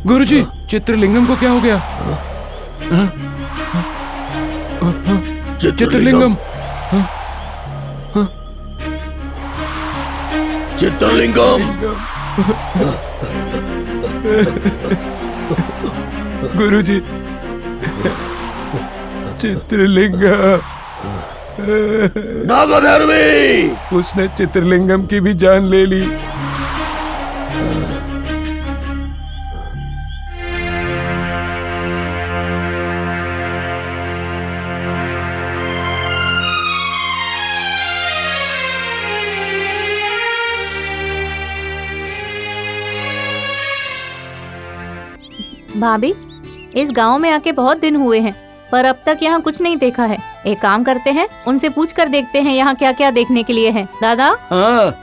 गुरुजी, चित्रलिंगम को क्या हो गया? चित्रलिंगम, चित्रलिंगम, गुरुजी, चित्रलिंगम, नागधर्मी, उसने चित्रलिंगम की भी जान ले ली। भाभी, इस गांव में आके बहुत दिन हुए हैं, पर अब तक यहाँ कुछ नहीं देखा है। एक काम करते हैं, उनसे पूछ कर देखते हैं यहाँ क्या क्या देखने के लिए है। दादा, हाँ,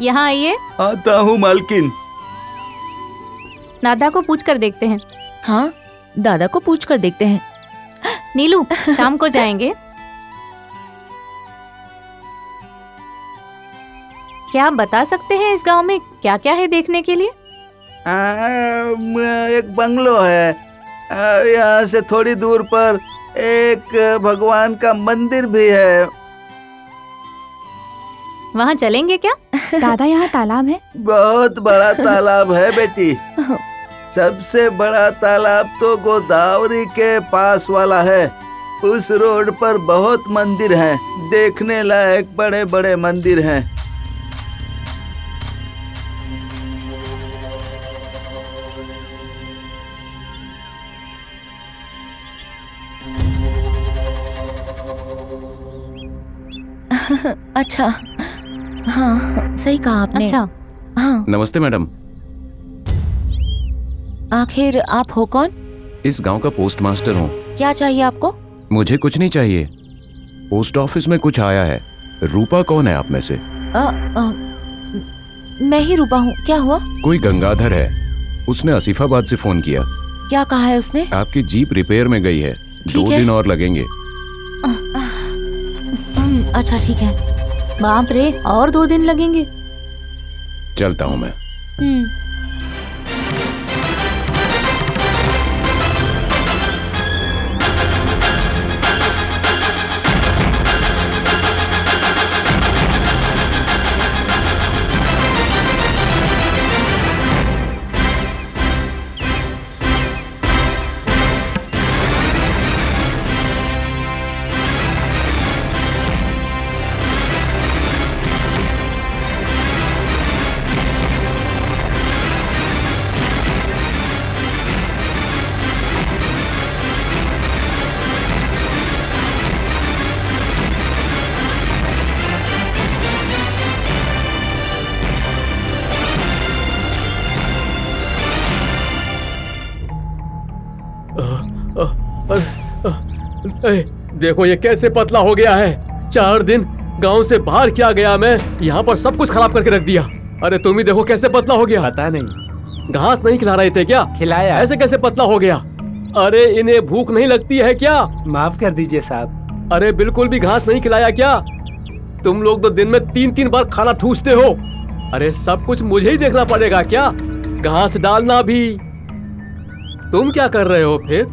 यहाँ आइए। आता हूँ मालकिन। दादा को पूछ कर देखते हैं। हाँ, दादा को पूछ कर देखते हैं। नीलू, शाम को जाएंगे। क्या आप बता सकते हैं इस गांव में क्या क्या है देखने के लिए? एक बंगलो है, यहाँ से थोड़ी दूर पर एक भगवान का मंदिर भी है। वहाँ चलेंगे क्या? दादा, यहाँ तालाब है। बहुत बड़ा तालाब है बेटी। सबसे बड़ा तालाब तो गोदावरी के पास वाला है। उस रोड पर बहुत मंदिर हैं, देखने लायक बड़े बड़े मंदिर हैं। अच्छा, हाँ, सही कहा आपने। अच्छा, हाँ, नमस्ते मैडम। आखिर आप हो कौन? इस गांव का पोस्ट मास्टर हूँ। क्या चाहिए आपको? मुझे कुछ नहीं चाहिए। पोस्ट ऑफिस में कुछ आया है। रूपा कौन है आप में से? मैं ही रूपा हूँ। क्या हुआ? कोई गंगाधर है, उसने आसिफाबाद से फोन किया। क्या कहा है उसने? आपकी जीप रिपेयर में गई है, 2 है। दिन और लगेंगे। अच्छा, ठीक है। बाप रे, और 2 दिन लगेंगे? चलता हूँ मैं। देखो ये कैसे पतला हो गया है। 4 दिन गांव से बाहर क्या गया मैं, यहाँ पर सब कुछ खराब करके रख दिया। अरे तुम ही देखो कैसे पतला हो गया। पता नहीं, घास नहीं खिला रहे थे क्या? खिलाया। ऐसे कैसे पतला हो गया? अरे इन्हें भूख नहीं लगती है क्या? माफ कर दीजिए साहब। अरे बिल्कुल भी घास नहीं खिलाया क्या? तुम लोग तो दिन में 3-3 बार खाना ठूसते हो। अरे सब कुछ मुझे ही देखना पड़ेगा क्या? घास डालना भी। तुम क्या कर रहे हो फिर?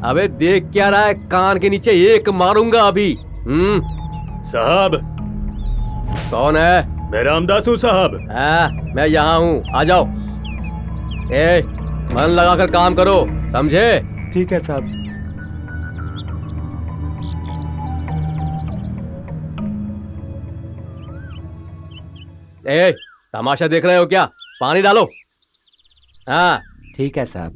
अबे देख क्या रहा है? कान के नीचे एक मारूंगा अभी। साहब। कौन है? मैं रामदास हूँ साहब। मैं यहाँ हूँ, आ जाओ। मन लगाकर काम करो, समझे? ठीक है साहब। तमाशा देख रहे हो क्या? पानी डालो। हाँ ठीक है साहब।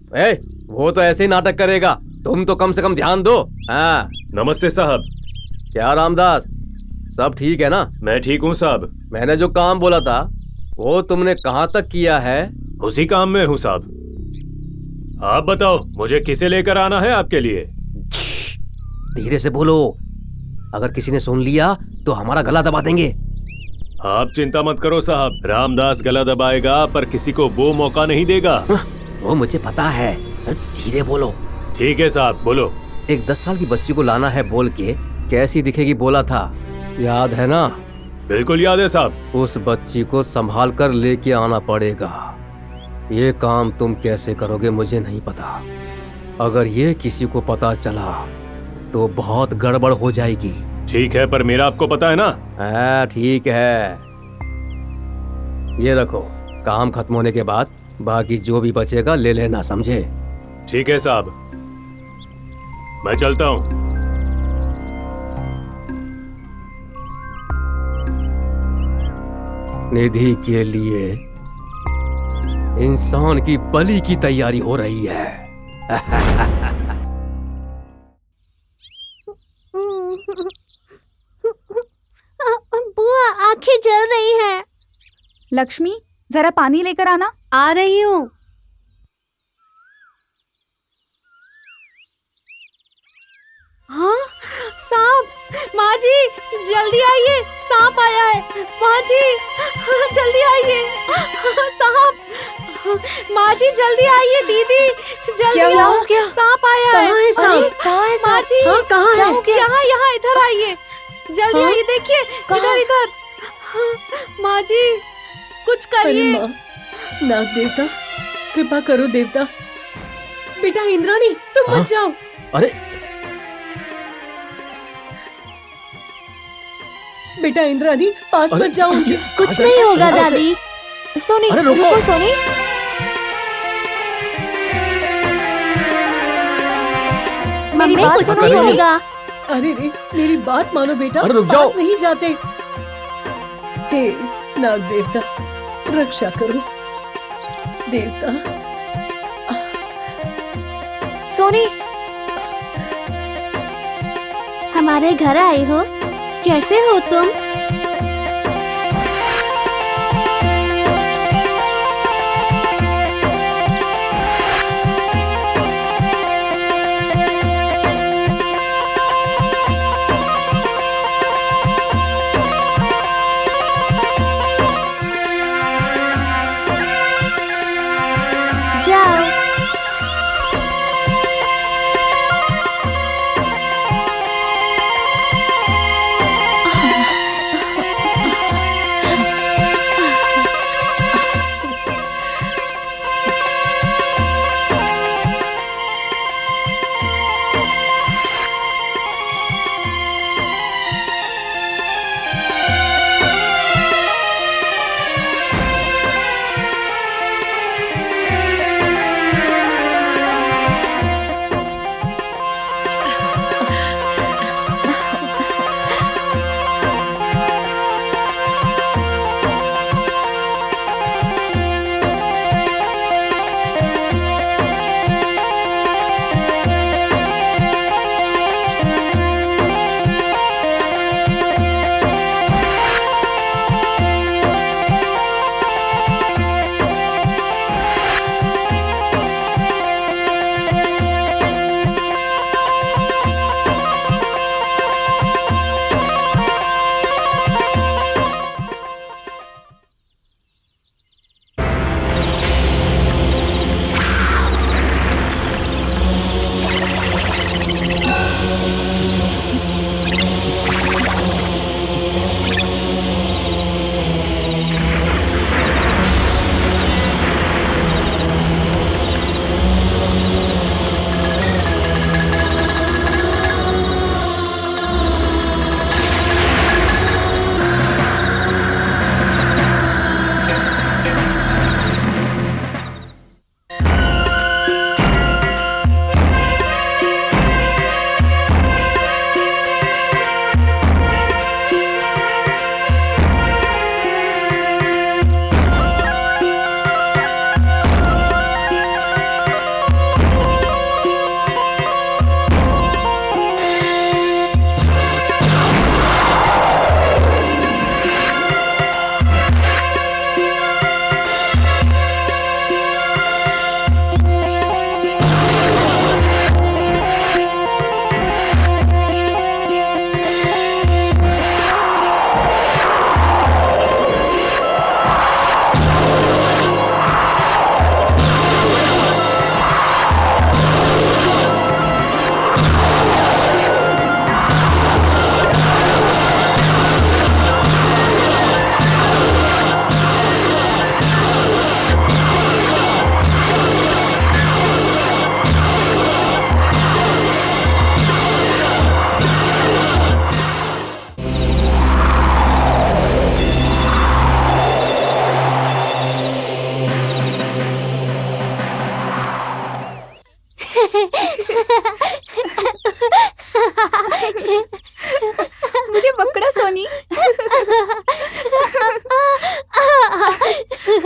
वो तो ऐसे ही नाटक करेगा, तुम तो कम से कम ध्यान दो। हाँ। नमस्ते साहब। क्या रामदास, सब ठीक है ना? मैं ठीक हूँ साहब। मैंने जो काम बोला था वो तुमने कहाँ तक किया है? उसी काम में हूँ साहब। आप बताओ मुझे किसे लेकर आना है आपके लिए? धीरे से बोलो, अगर किसी ने सुन लिया तो हमारा गला दबा देंगे। आप चिंता मत करो साहब, रामदास गला दबाएगा पर किसी को वो मौका नहीं देगा। वो मुझे पता है, धीरे बोलो। ठीक है साहब, बोलो। एक 10 साल की बच्ची को लाना है बोल के कैसी दिखेगी बोला था, याद है ना? बिल्कुल याद है साहब। उस बच्ची को संभाल कर लेके आना पड़ेगा। ये काम तुम कैसे करोगे मुझे नहीं पता। अगर ये किसी को पता चला तो बहुत गड़बड़ हो जाएगी। ठीक है, पर मेरा आपको पता है ना। हाँ ठीक है, ये रखो। काम खत्म होने के बाद बाकी जो भी बचेगा ले लेना, समझे? ठीक है साहब, मैं चलता हूँ। निधि के लिए इंसान की बलि की तैयारी हो रही है। बुआ आंखें जल रही हैं। लक्ष्मी जरा पानी लेकर आना। आ रही हूँ। हाँ सांप, माँ जी जल्दी आइए, सांप आया है। माँ जी जल्दी आइए, सांप। माँ जी जल्दी आइए, दीदी जल्दी क्या हुआ? आओ, क्या? सांप आया है। कहाँ है सांप? कहाँ है माँ सांप? जी हाँ, कहाँ है? यहाँ यहाँ इधर आइए, जल्दी हाँ? आइए, देखिए कहाँ? इधर इधर। माँ जी कुछ अरे करिए। माँ, नाग देवता कृपा करो देवता। बेटा इंद्राणी तुम हाँ? मत जाओ। अरे बेटा इंद्राणी पास अरे, मत जाओ उनके। कुछ नहीं होगा दादी। सोनी अरे, रुको। रुको सोनी। मम्मी बात कुछ सुनो नहीं सोनी। होगा। अरे रे मेरी बात मानो बेटा, अरे, रुक जाओ। पास नहीं जाते। हे नाग देवता रक्षा करो देवता। सोनी हमारे घर आई हो, कैसे हो तुम? जाओ।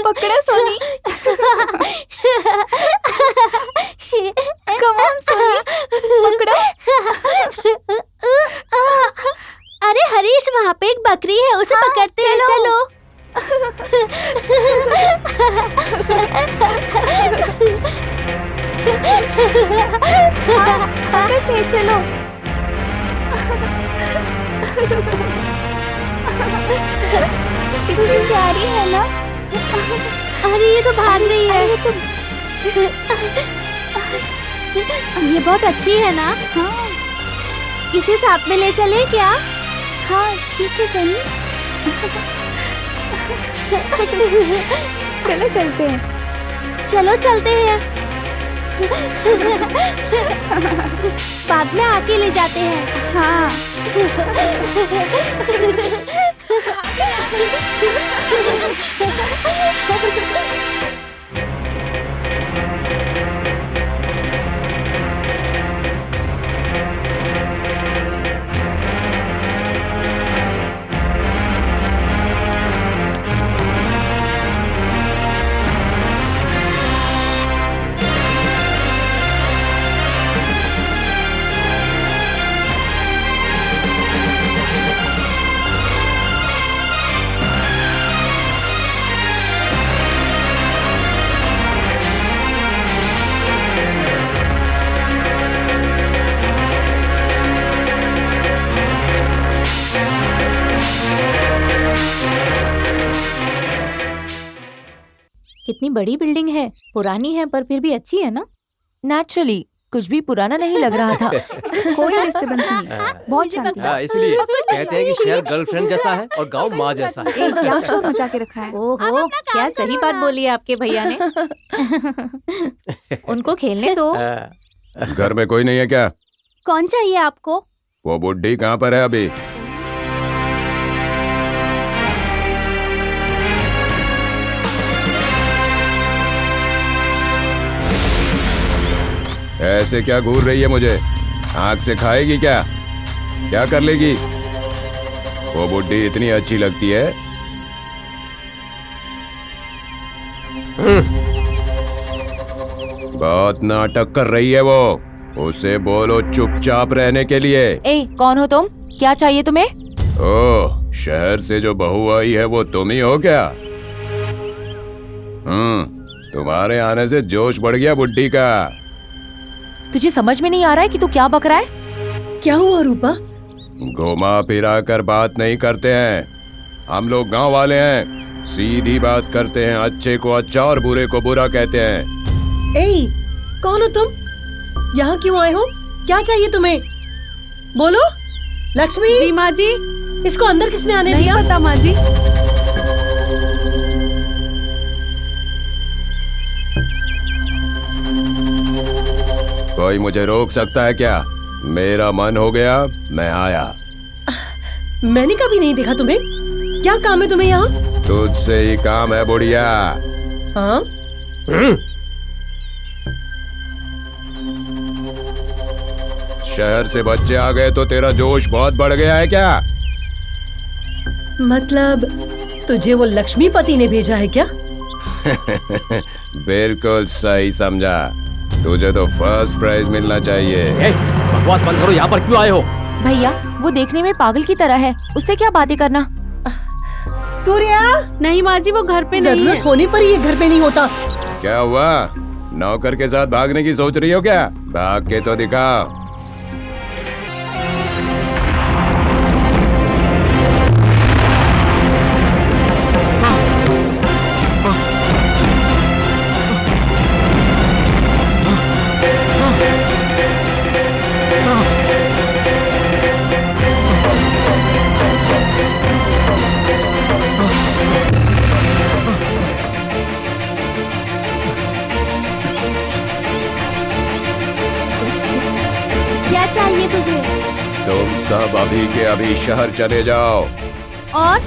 पकड़ा सोनी। कम ऑन सोनी, पकड़ो। अरे हरीश, वहाँ पे एक बकरी है, उसे पकड़ते हैं, चलो। पकड़ते हैं, चलो। कितनी प्यारी है ना। अरे ये तो भाग रही है। ये बहुत अच्छी है ना। हाँ इसे साथ में ले चले क्या? हाँ ठीक है सोनी। चलो चलते हैं। चलो चलते हैं। बाद में आके ले जाते हैं। हाँ कितनी बड़ी बिल्डिंग है, पुरानी है पर फिर भी अच्छी है ना। नेचुरली कुछ भी पुराना नहीं लग रहा था। कोई डिस्टर्बेंस नहीं है, बहुत शांति है। इसलिए कहते हैं कि शहर गर्लफ्रेंड जैसा है और गांव माँ जैसा है। एक क्या शोर मचा के रखा है। ओहो, क्या सही बात बोली है आपके भैया ने। उनको खेलने दो। घर में कोई नहीं है क्या? कौन चाहिए आपको? वो बुड्ढी कहाँ पर है अभी? ऐसे क्या घूर रही है मुझे? आँख से खाएगी क्या? क्या कर लेगी? वो बुड्ढी इतनी अच्छी लगती है। बहुत नाटक कर रही है वो। उसे बोलो चुपचाप रहने के लिए। ए, कौन हो तुम? क्या चाहिए तुम्हें? ओह, शहर से जो बहू आई है वो तुम ही हो क्या? तुम्हारे आने से जोश बढ़ गया बुड्ढी का। तुझे समझ में नहीं आ रहा है कि तू क्या बक रहा है? क्या हुआ रूपा? घुमा फिरा कर बात नहीं करते हैं। हम लोग गांव वाले हैं, सीधी बात करते हैं। अच्छे को अच्छा और बुरे को बुरा कहते हैं। ए, कौन हो तुम? यहाँ क्यों आए हो? क्या चाहिए तुम्हें? बोलो। लक्ष्मी। जी माँ जी। इसको अंदर किसने आने दिया? पता माँ जी। कोई मुझे रोक सकता है क्या? मेरा मन हो गया, मैं आया। मैंने कभी नहीं देखा तुम्हें। क्या काम है तुम्हें यहाँ? तुझसे ही काम है बुढ़िया। हाँ? शहर से बच्चे आ गए तो तेरा जोश बहुत बढ़ गया है क्या? मतलब तुझे वो लक्ष्मीपति ने भेजा है क्या? बिल्कुल सही समझा। तुझे तो फर्स्ट प्राइज मिलना चाहिए। बकवास बंद करो, यहाँ पर क्यों आए हो? भैया, वो देखने में पागल की तरह है, उससे क्या बातें करना। सूर्या। नहीं माँ जी, वो घर पे नहीं है। जरूरत होने पर ये घर पे नहीं होता। क्या हुआ? नौकर के साथ भागने की सोच रही हो क्या? भाग के तो दिखाओ। क्या चाहिए तुझे? तुम सब अभी के अभी शहर चले जाओ। और?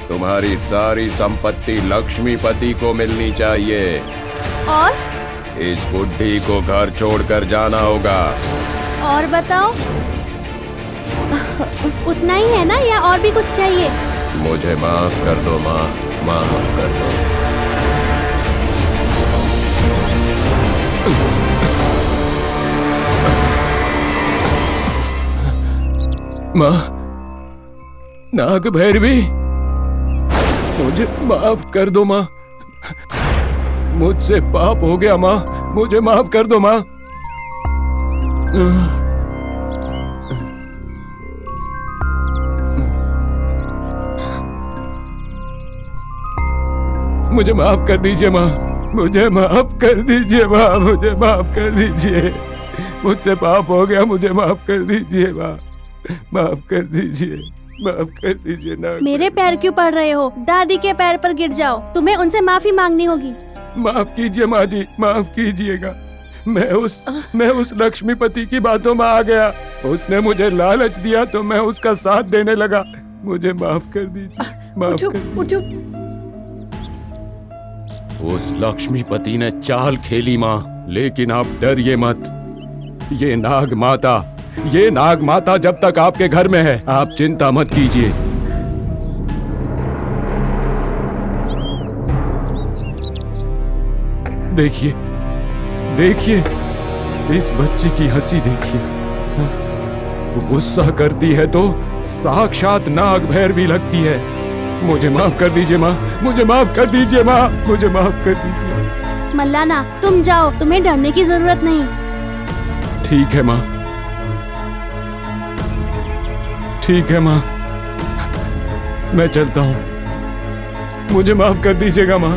तुम्हारी सारी संपत्ति लक्ष्मीपति को मिलनी चाहिए। और? इस बुड्ढी को घर छोड़कर जाना होगा। और बताओ। उतना ही है ना या और भी कुछ चाहिए? मुझे माफ कर दो माँ, माफ कर दो। माँ, नाग भैरवी, मुझे माफ कर दो माँ। मुझसे पाप हो गया माँ, मुझे माफ कर दो माँ। मुझे माफ कर दीजिए माँ, मुझे माफ कर दीजिए माँ, मुझे माफ कर दीजिए। मुझसे पाप हो गया, मुझे माफ कर दीजिए माँ, माफ कर दीजिए, माफ कर दीजिए ना। मेरे पैर क्यों पड़ रहे हो? दादी के पैर पर गिर जाओ, तुम्हें उनसे माफी मांगनी होगी। माफ कीजिए माँ जी, माफ कीजिएगा। मैं उस लक्ष्मीपति की बातों में आ गया। उसने मुझे लालच दिया तो मैं उसका साथ देने लगा। मुझे माफ कर दीजिए, माफ कर दीजिए। उस लक्ष्मीपति ने चाल खेली माँ, लेकिन आप डरिए मत। ये नाग माता जब तक आपके घर में है, आप चिंता मत कीजिए। देखिए, देखिए, इस बच्ची की हंसी देखिए। गुस्सा करती है तो साक्षात नाग भैरवी लगती है। मुझे माफ कर दीजिए माँ, मुझे माफ कर दीजिए माँ, मुझे माफ कर दीजिए। मल्लाना, तुम जाओ, तुम्हें डरने की जरूरत नहीं। ठीक है माँ, ठीक है माँ, मैं चलता हूँ। मुझे माफ कर दीजिएगा माँ।